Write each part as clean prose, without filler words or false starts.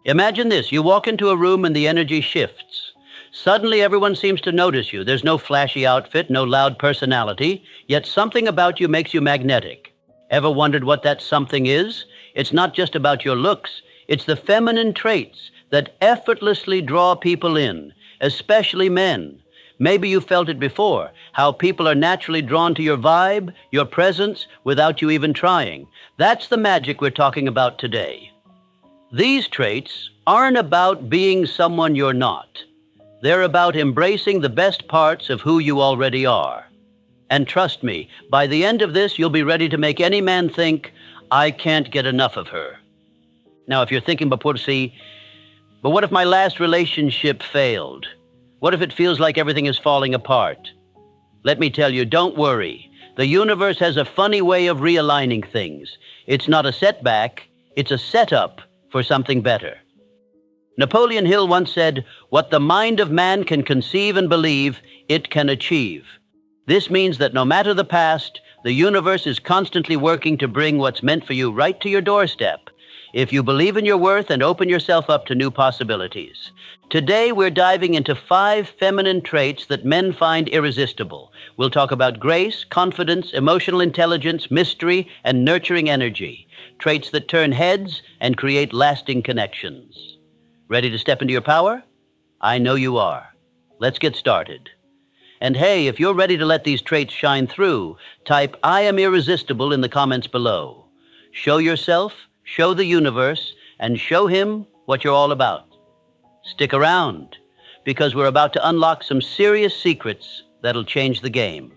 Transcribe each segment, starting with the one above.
Imagine this. You walk into a room and the energy shifts. Suddenly everyone seems to notice you. There's no flashy outfit, no loud personality, yet something about you makes you magnetic. Ever wondered what that something is? It's not just about your looks. It's the feminine traits that effortlessly draw people in, especially men. Maybe you felt it before, how people are naturally drawn to your vibe, your presence, without you even trying. That's the magic we're talking about today. These traits aren't about being someone you're not. They're about embracing the best parts of who you already are. And trust me, by the end of this, you'll be ready to make any man think, I can't get enough of her. Now, if you're thinking, but what if my last relationship failed? What if it feels like everything is falling apart? Let me tell you, don't worry. The universe has a funny way of realigning things. It's not a setback, it's a setup for something better. Napoleon Hill once said, "What the mind of man can conceive and believe, it can achieve." This means that no matter the past, the universe is constantly working to bring what's meant for you right to your doorstep, if you believe in your worth and open yourself up to new possibilities. Today, we're diving into 5 feminine traits that men find irresistible. We'll talk about grace, confidence, emotional intelligence, mystery, and nurturing energy. Traits that turn heads and create lasting connections. Ready to step into your power? I know you are. Let's get started. And hey, if you're ready to let these traits shine through, type "I am irresistible" in the comments below. Show yourself, show the universe, and show him what you're all about. Stick around, because we're about to unlock some serious secrets that'll change the game.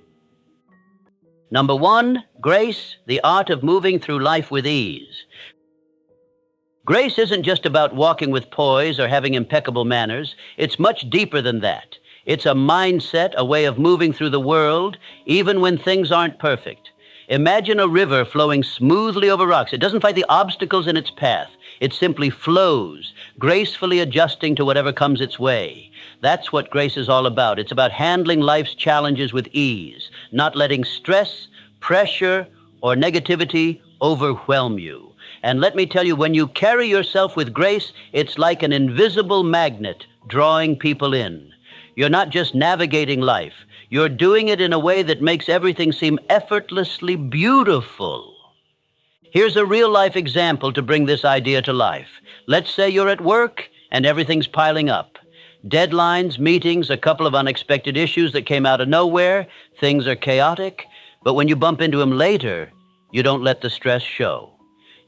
Number 1, grace, the art of moving through life with ease. Grace isn't just about walking with poise or having impeccable manners. It's much deeper than that. It's a mindset, a way of moving through the world, even when things aren't perfect. Imagine a river flowing smoothly over rocks. It doesn't fight the obstacles in its path. It simply flows, gracefully adjusting to whatever comes its way. That's what grace is all about. It's about handling life's challenges with ease, not letting stress, pressure, or negativity overwhelm you. And let me tell you, when you carry yourself with grace, it's like an invisible magnet drawing people in. You're not just navigating life. You're doing it in a way that makes everything seem effortlessly beautiful. Here's a real-life example to bring this idea to life. Let's say you're at work and everything's piling up. Deadlines, meetings, a couple of unexpected issues that came out of nowhere. Things are chaotic. But when you bump into him later, you don't let the stress show.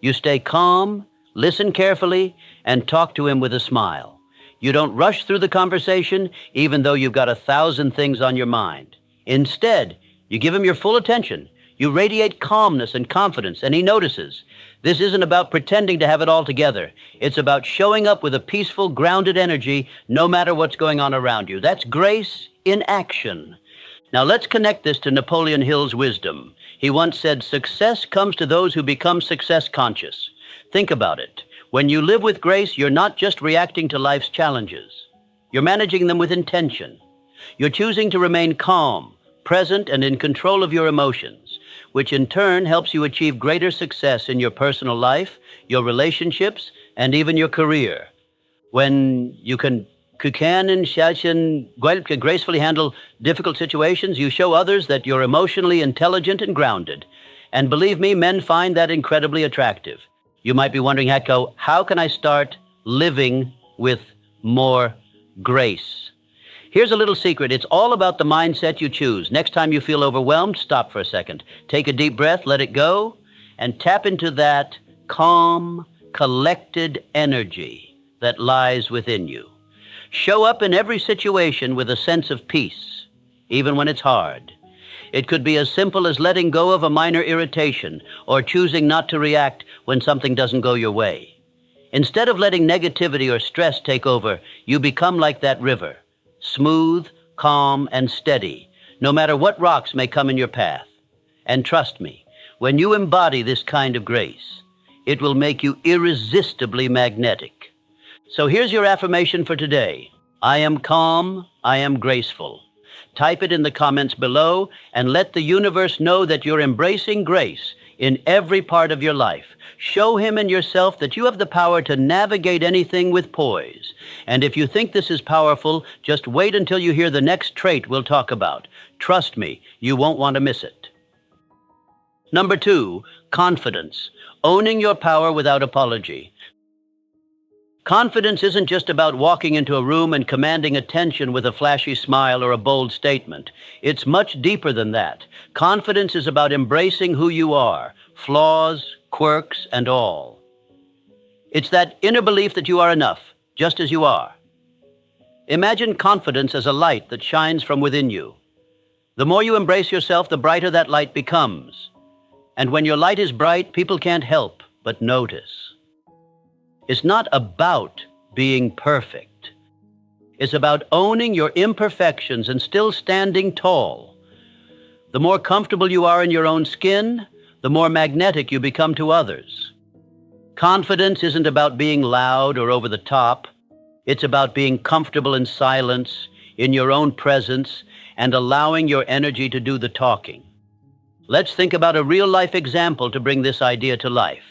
You stay calm, listen carefully, and talk to him with a smile. You don't rush through the conversation, even though you've got 1,000 things on your mind. Instead, you give him your full attention. You radiate calmness and confidence, and he notices. This isn't about pretending to have it all together. It's about showing up with a peaceful, grounded energy, no matter what's going on around you. That's grace in action. Now let's connect this to Napoleon Hill's wisdom. He once said, "Success comes to those who become success conscious." Think about it. When you live with grace, you're not just reacting to life's challenges. You're managing them with intention. You're choosing to remain calm, present, and in control of your emotions, which in turn helps you achieve greater success in your personal life, your relationships, and even your career. When you can gracefully handle difficult situations, you show others that you're emotionally intelligent and grounded. And believe me, men find that incredibly attractive. You might be wondering, Echo, how can I start living with more grace? Here's a little secret. It's all about the mindset you choose. Next time you feel overwhelmed, stop for a second. Take a deep breath, let it go, and tap into that calm, collected energy that lies within you. Show up in every situation with a sense of peace, even when it's hard. It could be as simple as letting go of a minor irritation or choosing not to react when something doesn't go your way. Instead of letting negativity or stress take over, you become like that river, smooth, calm, and steady, no matter what rocks may come in your path. And trust me, when you embody this kind of grace, it will make you irresistibly magnetic. So here's your affirmation for today. I am calm, I am graceful. Type it in the comments below and let the universe know that you're embracing grace, in every part of your life. Show him and yourself that you have the power to navigate anything with poise. And if you think this is powerful, just wait until you hear the next trait we'll talk about. Trust me, you won't want to miss it. Number 2, confidence. Owning your power without apology. Confidence isn't just about walking into a room and commanding attention with a flashy smile or a bold statement. It's much deeper than that. Confidence is about embracing who you are, flaws, quirks, and all. It's that inner belief that you are enough, just as you are. Imagine confidence as a light that shines from within you. The more you embrace yourself, the brighter that light becomes. And when your light is bright, people can't help but notice. It's not about being perfect. It's about owning your imperfections and still standing tall. The more comfortable you are in your own skin, the more magnetic you become to others. Confidence isn't about being loud or over the top. It's about being comfortable in silence, in your own presence, and allowing your energy to do the talking. Let's think about a real-life example to bring this idea to life.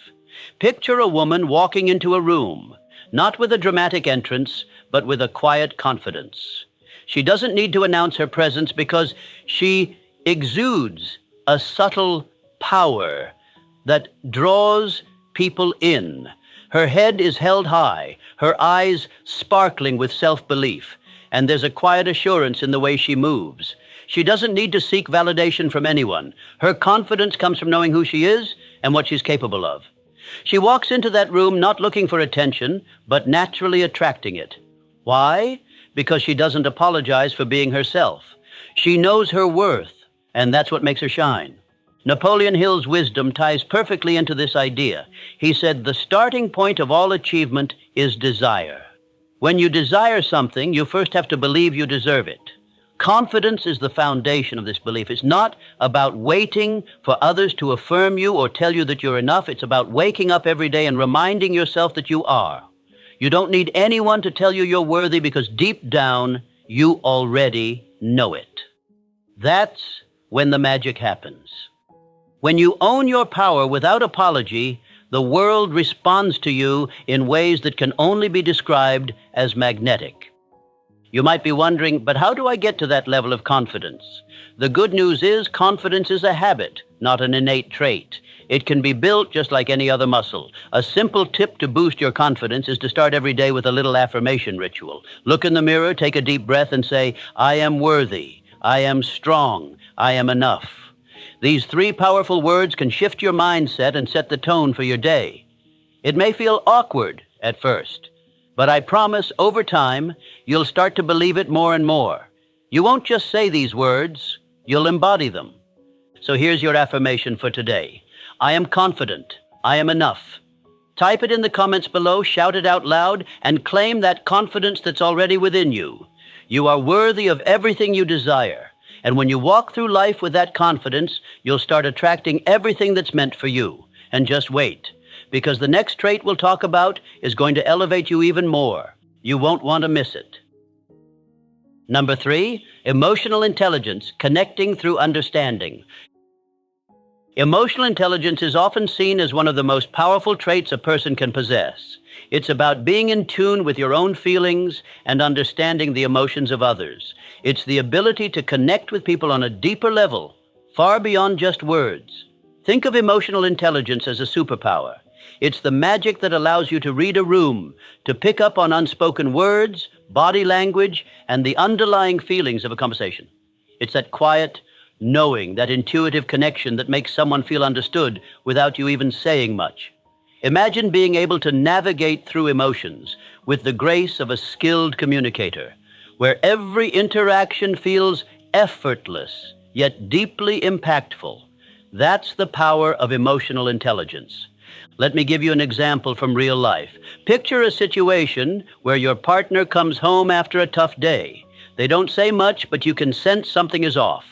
Picture a woman walking into a room, not with a dramatic entrance, but with a quiet confidence. She doesn't need to announce her presence because she exudes a subtle power that draws people in. Her head is held high, her eyes sparkling with self-belief, and there's a quiet assurance in the way she moves. She doesn't need to seek validation from anyone. Her confidence comes from knowing who she is and what she's capable of. She walks into that room not looking for attention, but naturally attracting it. Why? Because she doesn't apologize for being herself. She knows her worth, and that's what makes her shine. Napoleon Hill's wisdom ties perfectly into this idea. He said, the starting point of all achievement is desire. When you desire something, you first have to believe you deserve it. Confidence is the foundation of this belief. It's not about waiting for others to affirm you or tell you that you're enough. It's about waking up every day and reminding yourself that you are. You don't need anyone to tell you you're worthy because deep down, you already know it. That's when the magic happens. When you own your power without apology, the world responds to you in ways that can only be described as magnetic. You might be wondering, but how do I get to that level of confidence? The good news is confidence is a habit, not an innate trait. It can be built just like any other muscle. A simple tip to boost your confidence is to start every day with a little affirmation ritual. Look in the mirror, take a deep breath, and say, I am worthy, I am strong, I am enough. These 3 powerful words can shift your mindset and set the tone for your day. It may feel awkward at first, but I promise over time, you'll start to believe it more and more. You won't just say these words, you'll embody them. So here's your affirmation for today. I am confident. I am enough. Type it in the comments below, shout it out loud, and claim that confidence that's already within you. You are worthy of everything you desire. And when you walk through life with that confidence, you'll start attracting everything that's meant for you. And just wait, because the next trait we'll talk about is going to elevate you even more. You won't want to miss it. Number 3, emotional intelligence, connecting through understanding. Emotional intelligence is often seen as one of the most powerful traits a person can possess. It's about being in tune with your own feelings and understanding the emotions of others. It's the ability to connect with people on a deeper level, far beyond just words. Think of emotional intelligence as a superpower. It's the magic that allows you to read a room, to pick up on unspoken words, body language, and the underlying feelings of a conversation. It's that quiet knowing, that intuitive connection that makes someone feel understood without you even saying much. Imagine being able to navigate through emotions with the grace of a skilled communicator, where every interaction feels effortless, yet deeply impactful. That's the power of emotional intelligence. Let me give you an example from real life. Picture a situation where your partner comes home after a tough day. They don't say much, but you can sense something is off.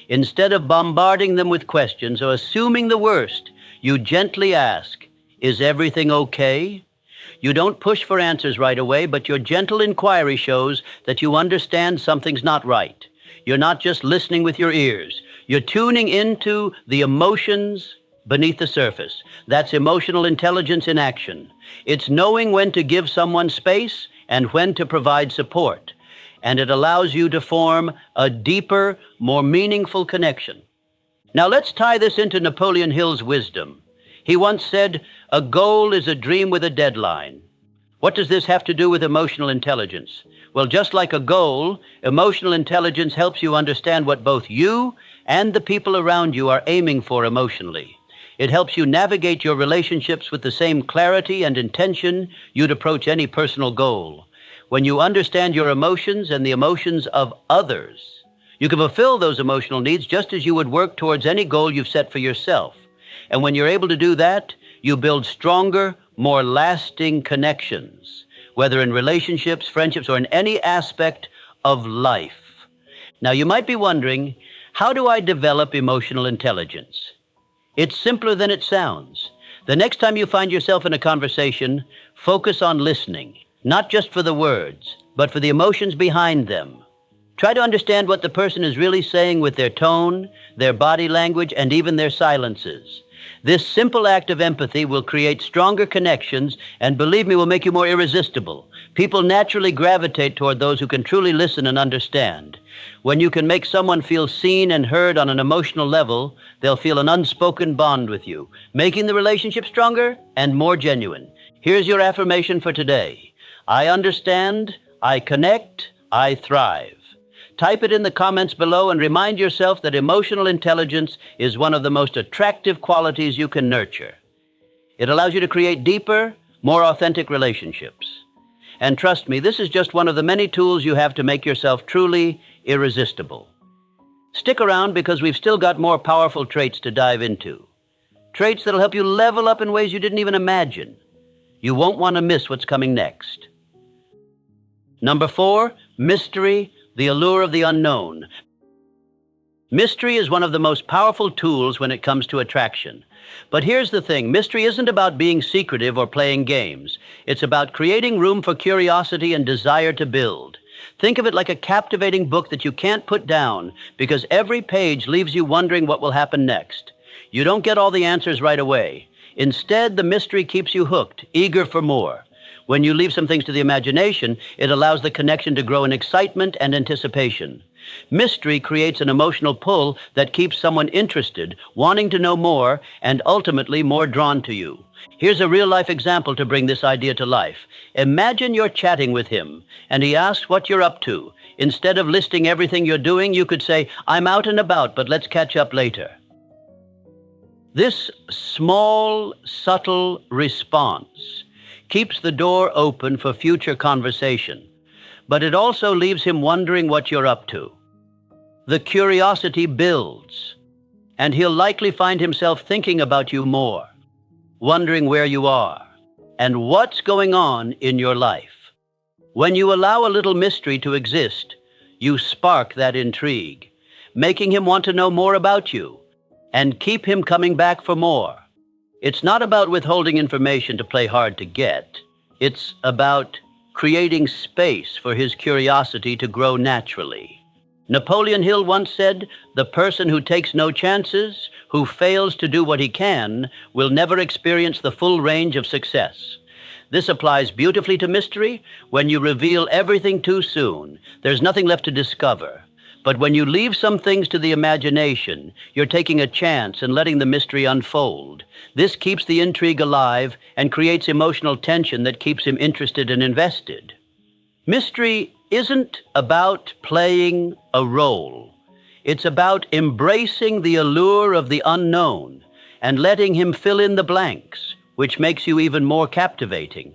Instead of bombarding them with questions or assuming the worst, you gently ask, is everything okay? You don't push for answers right away, but your gentle inquiry shows that you understand something's not right. You're not just listening with your ears. You're tuning into the emotions beneath the surface. That's emotional intelligence in action. It's knowing when to give someone space and when to provide support. And it allows you to form a deeper, more meaningful connection. Now let's tie this into Napoleon Hill's wisdom. He once said, "A goal is a dream with a deadline." What does this have to do with emotional intelligence? Well, just like a goal, emotional intelligence helps you understand what both you and the people around you are aiming for emotionally. It helps you navigate your relationships with the same clarity and intention you'd approach any personal goal. When you understand your emotions and the emotions of others, you can fulfill those emotional needs just as you would work towards any goal you've set for yourself. And when you're able to do that, you build stronger, more lasting connections, whether in relationships, friendships, or in any aspect of life. Now, you might be wondering, how do I develop emotional intelligence? It's simpler than it sounds. The next time you find yourself in a conversation, focus on listening, not just for the words, but for the emotions behind them. Try to understand what the person is really saying with their tone, their body language, and even their silences. This simple act of empathy will create stronger connections and, believe me, will make you more irresistible. People naturally gravitate toward those who can truly listen and understand. When you can make someone feel seen and heard on an emotional level, they'll feel an unspoken bond with you, making the relationship stronger and more genuine. Here's your affirmation for today. I understand, I connect, I thrive. Type it in the comments below and remind yourself that emotional intelligence is one of the most attractive qualities you can nurture. It allows you to create deeper, more authentic relationships. And trust me, this is just one of the many tools you have to make yourself truly irresistible. Stick around because we've still got more powerful traits to dive into. Traits that'll help you level up in ways you didn't even imagine. You won't want to miss what's coming next. Number 4, mystery, the allure of the unknown. Mystery is one of the most powerful tools when it comes to attraction. But here's the thing, mystery isn't about being secretive or playing games. It's about creating room for curiosity and desire to build. Think of it like a captivating book that you can't put down because every page leaves you wondering what will happen next. You don't get all the answers right away. Instead, the mystery keeps you hooked, eager for more. When you leave some things to the imagination, it allows the connection to grow in excitement and anticipation. Mystery creates an emotional pull that keeps someone interested, wanting to know more, and ultimately more drawn to you. Here's a real-life example to bring this idea to life. Imagine you're chatting with him, and he asks what you're up to. Instead of listing everything you're doing, you could say, "I'm out and about, but let's catch up later." This small, subtle response keeps the door open for future conversation, but it also leaves him wondering what you're up to. The curiosity builds, and he'll likely find himself thinking about you more, wondering where you are and what's going on in your life. When you allow a little mystery to exist, you spark that intrigue, making him want to know more about you and keep him coming back for more. It's not about withholding information to play hard to get. It's about creating space for his curiosity to grow naturally. Napoleon Hill once said, "The person who takes no chances, who fails to do what he can, will never experience the full range of success." This applies beautifully to mystery. When you reveal everything too soon, there's nothing left to discover. But when you leave some things to the imagination, you're taking a chance and letting the mystery unfold. This keeps the intrigue alive and creates emotional tension that keeps him interested and invested. Mystery isn't about playing a role. It's about embracing the allure of the unknown and letting him fill in the blanks, which makes you even more captivating.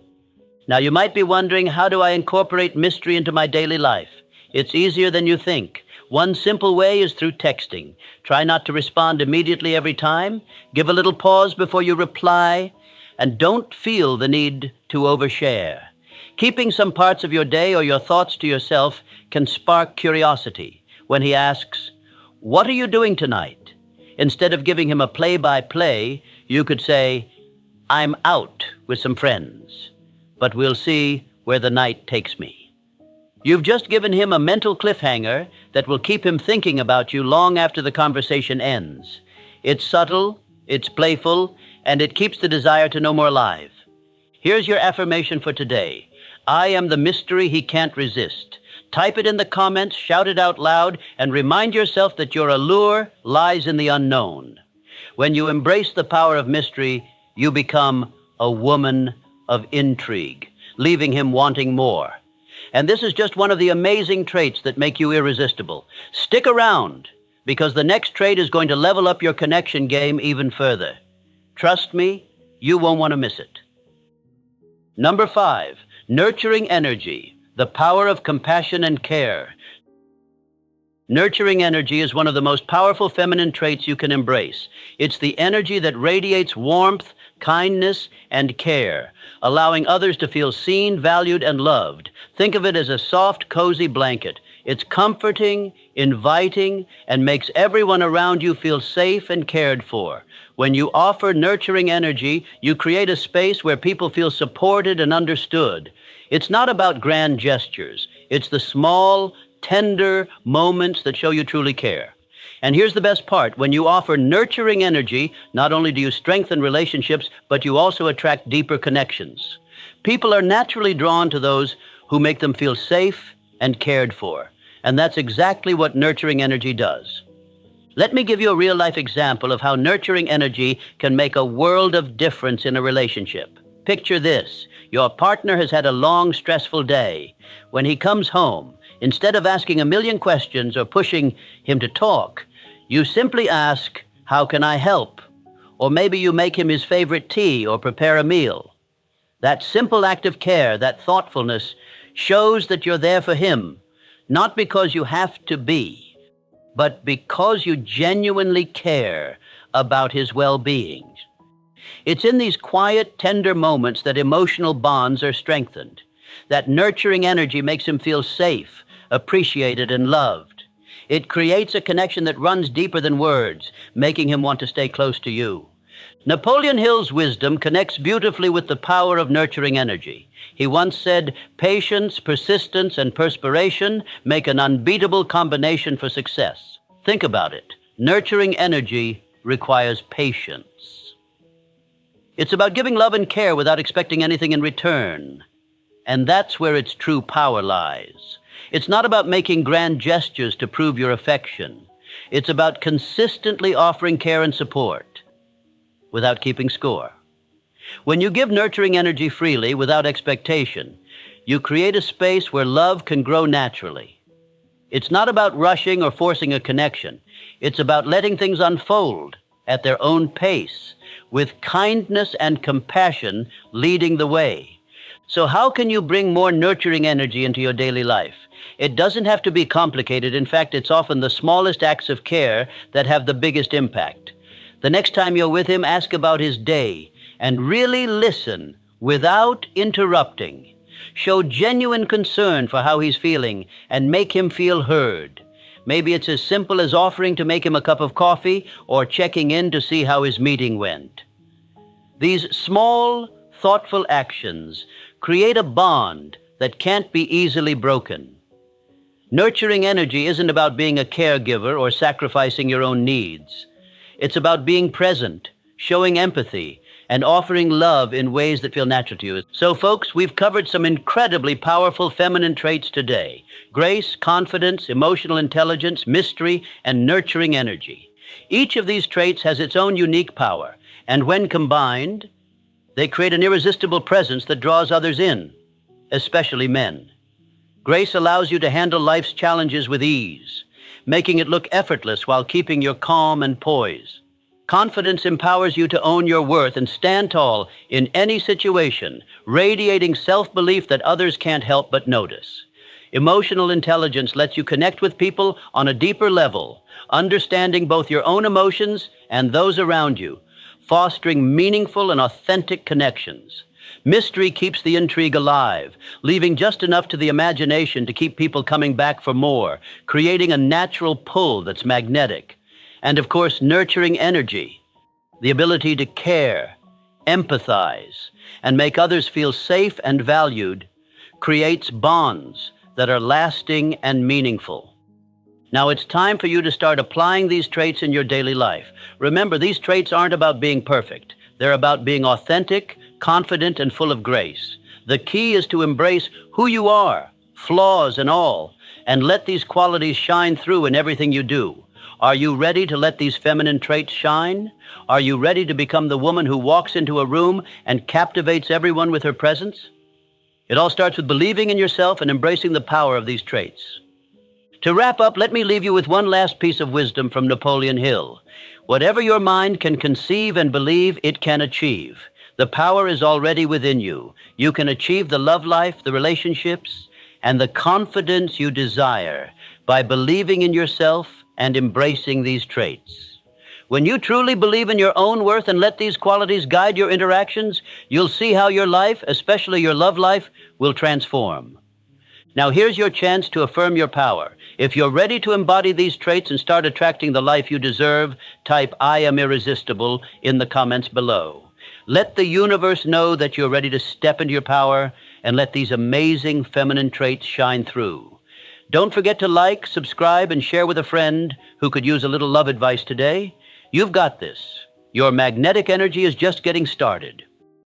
Now, you might be wondering, how do I incorporate mystery into my daily life? It's easier than you think. One simple way is through texting. Try not to respond immediately every time. Give a little pause before you reply, and don't feel the need to overshare. Keeping some parts of your day or your thoughts to yourself can spark curiosity. When he asks, "What are you doing tonight?" Instead of giving him a play-by-play, you could say, "I'm out with some friends, but we'll see where the night takes me." You've just given him a mental cliffhanger that will keep him thinking about you long after the conversation ends. It's subtle, It's playful, and it keeps the desire to know more alive. Here's your affirmation for today. I am the mystery he can't resist. Type it in the comments, shout it out loud, and remind yourself that your allure lies in the unknown. When you embrace the power of mystery, you become a woman of intrigue, leaving him wanting more. And this is just one of the amazing traits that make you irresistible. Stick around, because the next trait is going to level up your connection game even further. Trust me, you won't want to miss it. Number 5, nurturing energy, the power of compassion and care. Nurturing energy is one of the most powerful feminine traits you can embrace. It's the energy that radiates warmth, kindness, and care, allowing others to feel seen, valued, and loved. Think of it as a soft, cozy blanket. It's comforting, inviting, and makes everyone around you feel safe and cared for. When you offer nurturing energy, you create a space where people feel supported and understood. It's not about grand gestures. It's the small, tender moments that show you truly care. And here's the best part. When you offer nurturing energy, not only do you strengthen relationships, but you also attract deeper connections. People are naturally drawn to those who make them feel safe and cared for. And that's exactly what nurturing energy does. Let me give you a real-life example of how nurturing energy can make a world of difference in a relationship. Picture this. Your partner has had a long, stressful day. When he comes home, instead of asking a million questions or pushing him to talk, you simply ask, "How can I help?" Or maybe you make him his favorite tea or prepare a meal. That simple act of care, that thoughtfulness, shows that you're there for him, not because you have to be, but because you genuinely care about his well-being. It's in these quiet, tender moments that emotional bonds are strengthened. That nurturing energy makes him feel safe, appreciated, and loved. It creates a connection that runs deeper than words, making him want to stay close to you. Napoleon Hill's wisdom connects beautifully with the power of nurturing energy. He once said, "Patience, persistence, and perspiration make an unbeatable combination for success." Think about it. Nurturing energy requires patience. It's about giving love and care without expecting anything in return. And that's where its true power lies. It's not about making grand gestures to prove your affection. It's about consistently offering care and support without keeping score. When you give nurturing energy freely, without expectation, you create a space where love can grow naturally. It's not about rushing or forcing a connection. It's about letting things unfold at their own pace, with kindness and compassion leading the way. So how can you bring more nurturing energy into your daily life? It doesn't have to be complicated. In fact, it's often the smallest acts of care that have the biggest impact. The next time you're with him, ask about his day and really listen without interrupting. Show genuine concern for how he's feeling and make him feel heard. Maybe it's as simple as offering to make him a cup of coffee or checking in to see how his meeting went. These small, thoughtful actions create a bond that can't be easily broken. Nurturing energy isn't about being a caregiver or sacrificing your own needs. It's about being present, showing empathy, and offering love in ways that feel natural to you. So, folks, we've covered some incredibly powerful feminine traits today: grace, confidence, emotional intelligence, mystery, and nurturing energy. Each of these traits has its own unique power, and when combined, they create an irresistible presence that draws others in, especially men. Grace allows you to handle life's challenges with ease, making it look effortless while keeping your calm and poise. Confidence empowers you to own your worth and stand tall in any situation, radiating self-belief that others can't help but notice. Emotional intelligence lets you connect with people on a deeper level, understanding both your own emotions and those around you, fostering meaningful and authentic connections. Mystery keeps the intrigue alive, leaving just enough to the imagination to keep people coming back for more, creating a natural pull that's magnetic. And of course, nurturing energy, the ability to care, empathize, and make others feel safe and valued, creates bonds that are lasting and meaningful. Now it's time for you to start applying these traits in your daily life. Remember, these traits aren't about being perfect. They're about being authentic, confident, and full of grace. The key is to embrace who you are, flaws and all, and let these qualities shine through in everything you do. Are you ready to let these feminine traits shine? Are you ready to become the woman who walks into a room and captivates everyone with her presence? It all starts with believing in yourself and embracing the power of these traits. To wrap up, let me leave you with one last piece of wisdom from Napoleon Hill. Whatever your mind can conceive and believe, it can achieve. The power is already within you. You can achieve the love life, the relationships, and the confidence you desire by believing in yourself and embracing these traits. When you truly believe in your own worth and let these qualities guide your interactions, you'll see how your life, especially your love life, will transform. Now here's your chance to affirm your power. If you're ready to embody these traits and start attracting the life you deserve, type "I am irresistible" in the comments below. Let the universe know that you're ready to step into your power and let these amazing feminine traits shine through. Don't forget to like, subscribe, and share with a friend who could use a little love advice today. You've got this. Your magnetic energy is just getting started.